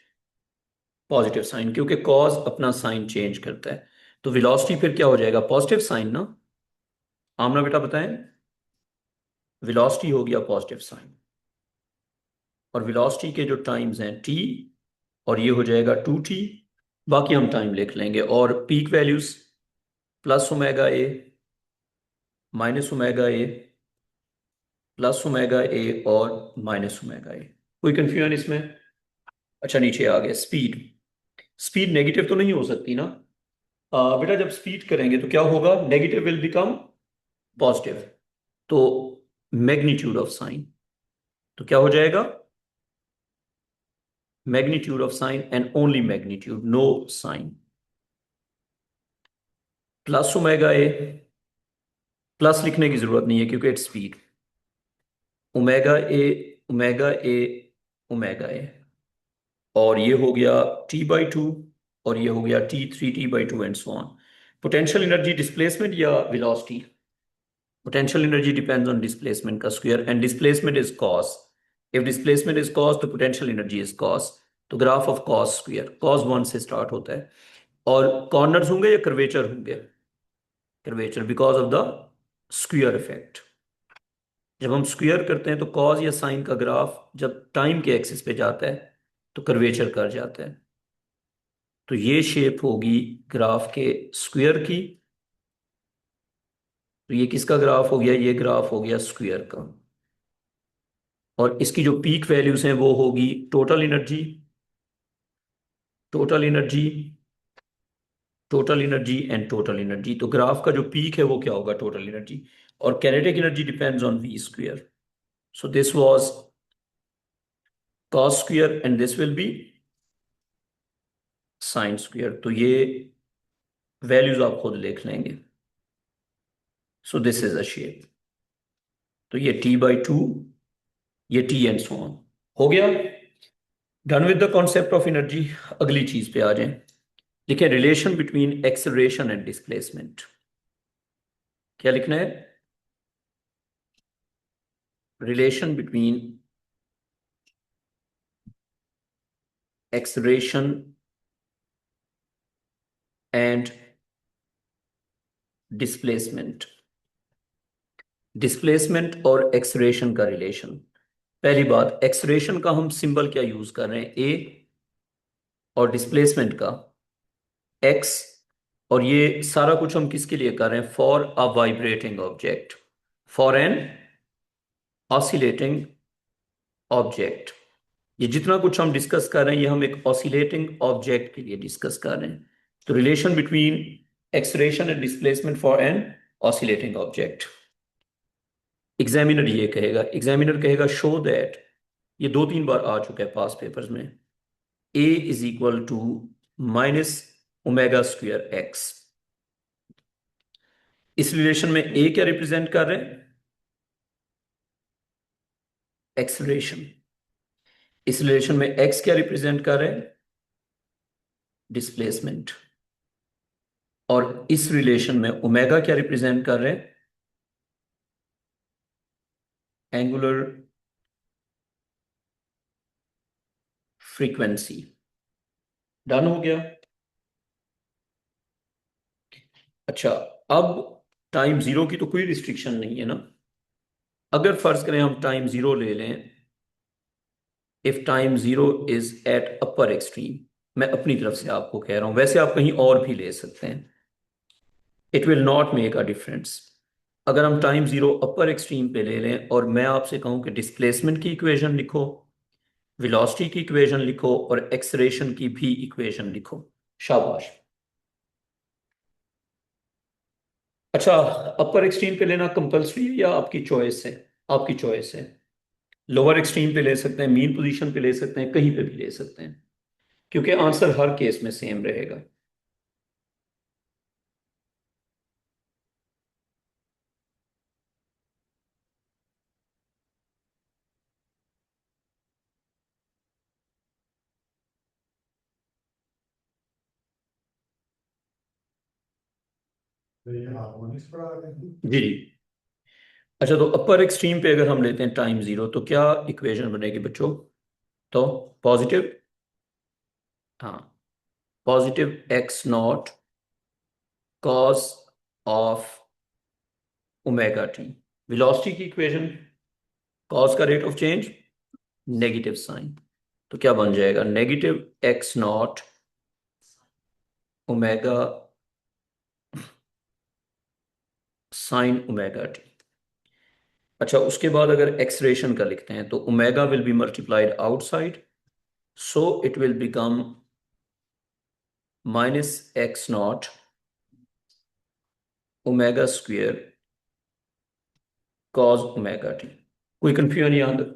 positive sine, क्योंकि कॉस अपना साइन चेंज करता है। तो वेलोसिटी फिर क्या हो जाएगा, पॉजिटिव साइन ना। आमना बेटा बताएं, वेलोसिटी हो गया पॉजिटिव साइन। और वेलोसिटी के जो टाइम्स हैं t, और ये हो जाएगा 2t। बाकी हम टाइम लिख लेंगे। और peak values plus omega A, minus omega A, plus omega A और माइनस ओमेगा ए। कोई कंफ्यूजन इसमें? अच्छा, नीचे आ गया स्पीड। स्पीड नेगेटिव तो नहीं हो सकती ना? बेटा जब स्पीड करेंगे तो क्या होगा? Negative will become positive. तो मैग्नीट्यूड ऑफ साइन, तो क्या हो जाएगा? Magnitude of sign and only magnitude, no sign. Plus omega A, plus लिखने की जरूरत नहीं है क्योंकि it's speed. Omega A, omega A, omega A, और ये हो गया t/2, और ये हो गया t3t/2 and so on. Potential energy displacement या velocity? Potential energy depends on displacement का square, and displacement is cos. If displacement is cos तो पोटेंशियल एनर्जी इज कॉस। तो graph of cos square, cos 1 से स्टार्ट होता है। और कॉर्नर्स होंगे या कर्वेचर होंगे? Curvature, because of the square effect. जब हम स्क्वायर करते हैं तो कॉस या साइन का ग्राफ जब टाइम के एक्सिस पे जाता है तो कर्वेचर कर जाता है। तो ये शेप होगी ग्राफ के स्क्वायर की। तो ये किसका ग्राफ हो गया? ये ग्राफ हो गया स्क्वायर का। और इसकी जो पीक वैल्यूज हैं वो होगी total energy, total energy, total energy and total energy. तो ग्राफ का जो पीक है वो क्या होगा? Total energy. और kinetic energy depends on v square. So this was cos square and this will be sine square. तो ये वैल्यूज आप खुद लिख लेंगे। So this is a shape. तो ये t/2, ये t एंड सो ऑन। हो गया। Done with the concept of energy. अगली चीज पे आ जाएं। लिखें relation between acceleration and displacement. क्या लिखना है? Relation between acceleration and displacement. Displacement और एक्सेलरेशन का रिलेशन। पहली बात, एक्सेलरेशन का हम सिंबल क्या यूज कर रहे हैं? ए, और डिस्प्लेसमेंट का एक्स। और ये सारा कुछ हम किसके लिए कर रहे हैं? For a vibrating object, for an oscillating object. ये जितना कुछ हम डिस्कस कर रहे हैं ये हम एक ऑसिलेटिंग ऑब्जेक्ट के लिए डिस्कस कर रहे हैं। तो relation between acceleration and displacement for an oscillating object. Examiner ये कहेगा, एग्जामिनर कहेगा शो दैट, ये 2-3 बार आ चुका है पास पेपर्स में, a is equal to minus omega square x. इस रिलेशन में ए क्या रिप्रेजेंट कर रहे हैं? एक्सेलरेशन। इस रिलेशन में एक्स क्या रिप्रेजेंट कर रहे हैं? डिस्प्लेसमेंट। और इस रिलेशन में ओमेगा क्या रिप्रेजेंट कर रहे हैं? Angular frequency. डन हो गया। अच्छा, अब टाइम जीरो की तो कोई रिस्ट्रिक्शन नहीं है ना? अगर फर्ज करें हम टाइम जीरो ले लें, if time zero is at upper extreme, मैं अपनी तरफ से आपको कह रहा हूं, वैसे आप कहीं और भी ले सकते हैं, it will not make a difference. अगर हम टाइम जीरो अपर एक्सट्रीम पे ले लें और मैं आपसे कहूं कि डिस्प्लेसमेंट की इक्वेशन लिखो, वेलोसिटी की इक्वेशन लिखो और एक्सेलरेशन की भी इक्वेशन लिखो, शाबाश। अच्छा, अपर एक्सट्रीम पे लेना कंपलसरी है या आपकी चॉइस है? आपकी चॉइस है। लोअर एक्सट्रीम पे ले सकते हैं, मीन पोजीशन पे ले सकते हैं, कहीं पे भी ले सकते हैं, क्योंकि आंसर हर केस में सेम रहेगा। जी जी। अच्छा, तो अपर एक्सट्रीम पे अगर हम लेते हैं टाइम जीरो तो क्या इक्वेशन बनेगी बच्चों? तो पॉजिटिव, हाँ, positive x naught cos of omega t. Velocity की इक्वेशन, कॉस का rate of change negative sine. तो क्या बन जाएगा, negative x naught omega sine omega t. अच्छा, उसके बाद अगर एक्सरेशन का लिखते हैं तो omega will be multiplied outside, so it will become minus x naught omega square cos omega t. कोई कंफ्यूजन यहां तक?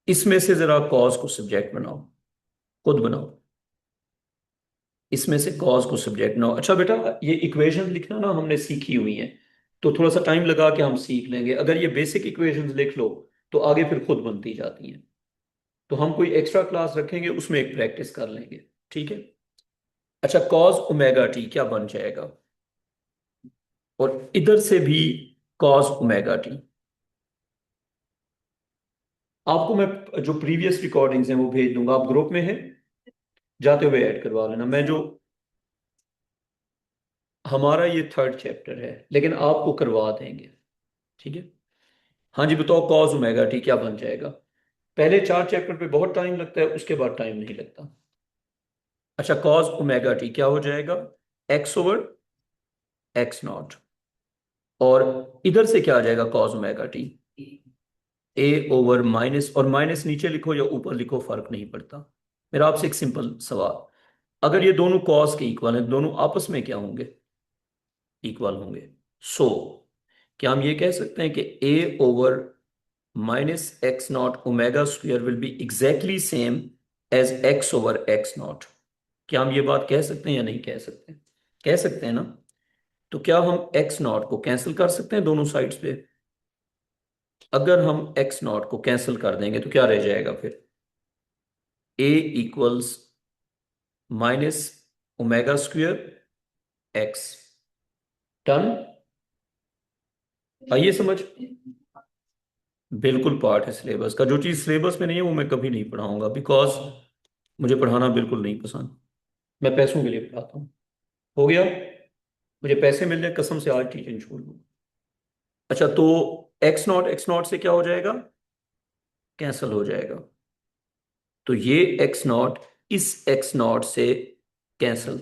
इसमें से जरा कॉस को सब्जेक्ट बनाओ, खुद बनाओ। इसमें से कॉस को सब्जेक्ट बनाओ। अच्छा बेटा, ये इक्वेशन लिखना ना हमने सीखी हुई है, तो थोड़ा सा टाइम लगा के हम सीख लेंगे। अगर ये बेसिक इक्वेशंस लिख लो तो आगे फिर खुद बनती जाती हैं। तो हम कोई एक्स्ट्रा क्लास रखेंगे, उसमें एक प्रैक्टिस कर लेंगे, ठीक है? अच्छा, कॉस ओमेगा टी क्या बन जाएगा, और इधर से भी कॉस ओमेगा टी। आपको मैं जो प्रीवियस रिकॉर्डिंग्स हैं वो भेज दूंगा, आप ग्रुप में हैं, जाते हुए ऐड करवा लेना। मैं जो, हमारा ये थर्ड चैप्टर है लेकिन आपको करवा देंगे, ठीक है? हाँ जी बताओ, कॉस ओमेगा टी क्या बन जाएगा? पहले 4 चैप्टर पे बहुत टाइम लगता है, उसके बाद टाइम नहीं लगता। अच्छा, कॉस ओमेगा टी क्या हो जाएगा, एक्स ओवर एक्स नॉट, और इधर से क्या आ जाएगा कॉस ओमेगा टी, ए ओवर माइनस, और माइनस नीचे लिखो या ऊपर लिखो फर्क नहीं पड़ता। मेरा आपसे एक सिंपल सवाल, अगर ये दोनों कॉस के इक्वल हैं, दोनों आपस में क्या होंगे, इक्वल होंगे। सो क्या हम ये कह सकते हैं कि a over minus x naught omega square will be exactly same as x over x naught? क्या हम ये बात कह सकते हैं या नहीं कह सकते? कह सकते हैं ना? तो क्या हम एक्स नॉट को कैंसिल कर सकते हैं दोनों साइड्स पे? अगर हम एक्स नॉट को कैंसिल कर देंगे तो क्या रह जाएगा फिर, a equals minus omega square x. Done? आइए समझ। बिल्कुल पार्ट है सिलेबस का। जो चीज़ सिलेबस में नहीं है वो मैं कभी नहीं पढ़ाऊंगा, बिकॉज मुझे पढ़ाना बिल्कुल नहीं पसंद। मैं पैसों के लिए पढ़ाता हूँ। हो गया? मुझे पैसे मिल जाए कसम से आज टीचिंग छोड़ दूँ। अच्छा, तो एक्स नॉट से क्या हो जाएगा, कैंसिल हो जाएगा। तो ये एक्स नॉट इस एक्स नॉट से कैंसिल।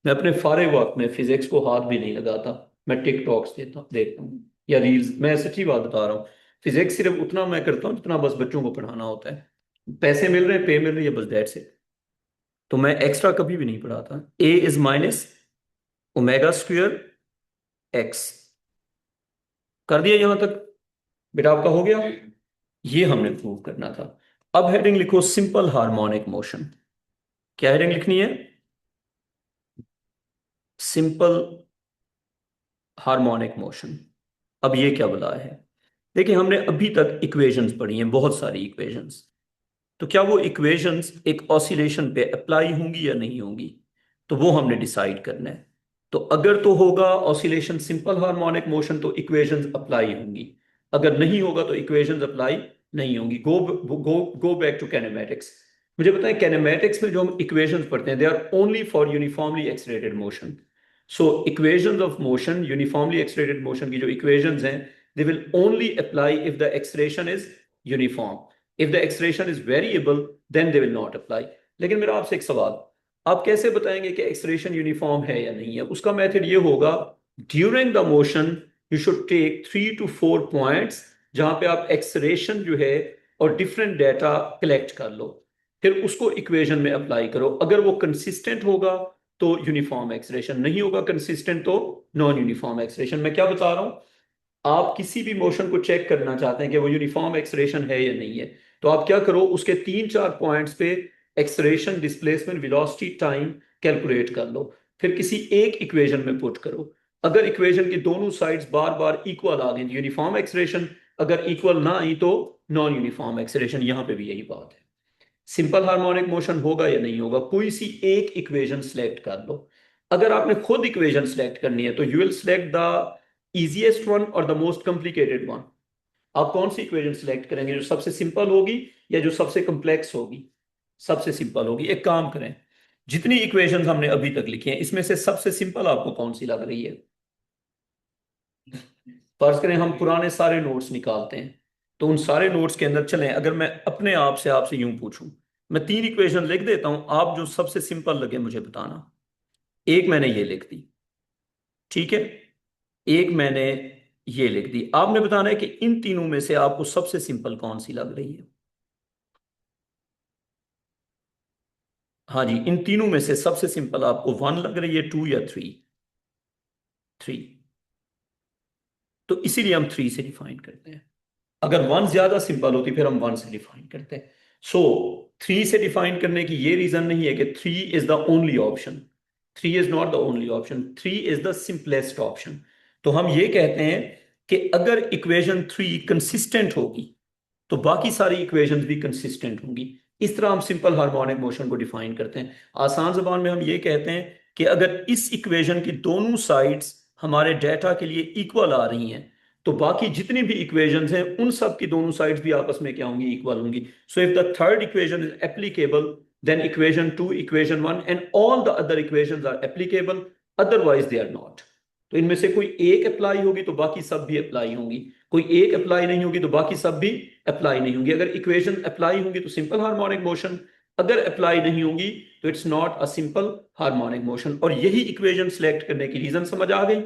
मैं अपने फारिग वक्त में फिजिक्स को हाथ भी नहीं लगाता, मैं टिकटॉक्स देखता हूँ या रील्स। मैं सच्ची बात बता रहा हूँ, फिजिक्स सिर्फ उतना मैं करता हूँ जितना बस बच्चों को पढ़ाना होता है। पैसे मिल रहे हैं, पे मिल रही है, बस दैट से। तो मैं एक्स्ट्रा कभी भी नहीं पढ़ाता। A is minus omega square x. कर दिया यहां तक? बेटा आपका हो गया? ये हमने प्रूव करना था। अब हेडिंग लिखो सिंपल हार्मोनिक मोशन। क्या हेडिंग लिखनी है, सिंपल हार्मोनिक मोशन। अब ये क्या बुला है? देखिए, हमने अभी तक इक्वेशंस पढ़ी हैं, बहुत सारी इक्वेशंस। तो क्या वो इक्वेशंस एक ऑसिलेशन पे अप्लाई होंगी या नहीं होंगी, तो वो हमने डिसाइड करना है। तो अगर तो होगा ऑसिलेशन सिंपल हार्मोनिक मोशन तो इक्वेशंस अप्लाई होंगी, अगर नहीं होगा तो इक्वेशंस अप्लाई नहीं होंगी। Go go go back to kinematics. मुझे बताएं, कैनेमैटिक्स में जो हम इक्वेशंस पढ़ते हैं they are only for uniformly accelerated motion. So equations of motion, uniformly accelerated motion की जो इक्वेशंस हैं, they will only apply if the acceleration is uniform. If the acceleration is variable then they will not apply. लेकिन मेरा आपसे एक सवाल, आप कैसे बताएंगे कि एक्सलेशन यूनिफॉर्म है या नहीं है? उसका मेथड ये होगा, during the motion you should take 3 to 4 points जहां पे आप एक्सलेशन जो है और डिफरेंट डेटा कलेक्ट कर लो, फिर उसको इक्वेशन में अप्लाई करो। अगर वो कंसिस्टेंट होगा तो यूनिफॉर्म एक्सलेशन, नहीं होगा कंसिस्टेंट तो नॉन यूनिफॉर्म एक्सलेशन। मैं क्या बता रहा हूं, आप किसी भी मोशन को चेक करना चाहते हैं कि वो यूनिफॉर्म एक्सलेशन है या नहीं है, तो आप क्या करो, उसके 3 4 पॉइंट्स पे acceleration, displacement, velocity, time calculate कर लो, फिर किसी एक इक्वेशन में पुट करो। अगर इक्वेशन की दोनों साइड्स बार बार इक्वल आ गई यूनिफॉर्म एक्सलेशन, अगर इक्वल ना आई तो नॉन यूनिफॉर्म एक्सलेशन। यहां पे भी यही बात है। सिंपल हार्मोनिक मोशन होगा या नहीं होगा, कोई सी एक इक्वेशन सेलेक्ट कर लो। अगर आपने खुद इक्वेशन सेलेक्ट करनी है तो you will select the easiest one और द मोस्ट कॉम्प्लिकेटेड वन। आप कौन सी इक्वेशन सेलेक्ट करेंगे, जो सबसे सिंपल होगी या जो सबसे कॉम्प्लेक्स होगी? सबसे सिंपल होगी। एक काम करें, जितनी इक्वेशंस हमने अभी तक लिखी हैं इसमें से सबसे सिंपल आपको कौन सी लग रही है? फर्ज करें हम पुराने सारे नोट्स निकालते हैं, तो उन सारे नोट्स के अंदर चलें, अगर मैं अपने आप से आपसे यूं पूछूं, मैं 3 इक्वेशन लिख देता हूं, आप जो सबसे सिंपल लगे मुझे बताना। एक मैंने ये लिख दी, ठीक है, एक मैंने ये लिख दी, आपने बताना है कि इन तीनों में से आपको सबसे सिंपल कौन सी लग रही है। हाँ जी, इन तीनों में से सबसे सिंपल आपको 1 लग रही है, 2 या 3? 3। तो इसीलिए हम 3 से डिफाइन करते हैं। अगर 1 ज्यादा सिंपल होती फिर हम 1 से डिफाइन करते हैं। सो 3 से डिफाइन करने की ये रीजन नहीं है कि 3 is the only option. 3 is not the only option, 3 is the simplest option. तो हम ये कहते हैं कि अगर इक्वेशन 3 कंसिस्टेंट होगी तो बाकी सारी इक्वेशंस भी कंसिस्टेंट होंगी। इस तरह हम सिंपल हार्मोनिक मोशन को डिफाइन करते हैं। आसान जबान में हम ये कहते हैं कि अगर इस इक्वेशन की दोनों साइड्स हमारे डेटा के लिए इक्वल आ रही हैं तो बाकी जितनी भी इक्वेशंस हैं उन सब की दोनों साइड्स भी आपस में क्या होंगी, इक्वल होंगी। So if the third equation is applicable then equation 2, equation 1 and all the other equations are applicable, otherwise they are not. तो इनमें से कोई एक अप्लाई होगी तो बाकी सब भी अप्लाई होंगी, कोई एक अप्लाई नहीं होगी तो बाकी सब भी अप्लाई नहीं होंगी। अगर इक्वेशन अप्लाई होंगी तो सिंपल हार्मोनिक मोशन, अगर अप्लाई नहीं होंगी तो it's not a simple harmonic motion. और यही इक्वेशन सिलेक्ट करने की रीजन समझ आ गई।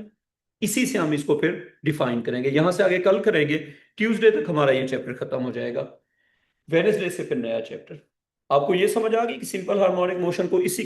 इसी से हम इसको फिर डिफाइन करेंगे, यहां से आगे कल करेंगे। ट्यूसडे तक हमारा ये चैप्टर खत्म हो जाएगा, वेडनेसडे से फिर नया चैप्टर। आपको ये समझ आ गई कि सिंपल हार्मोनिक मोशन को इसी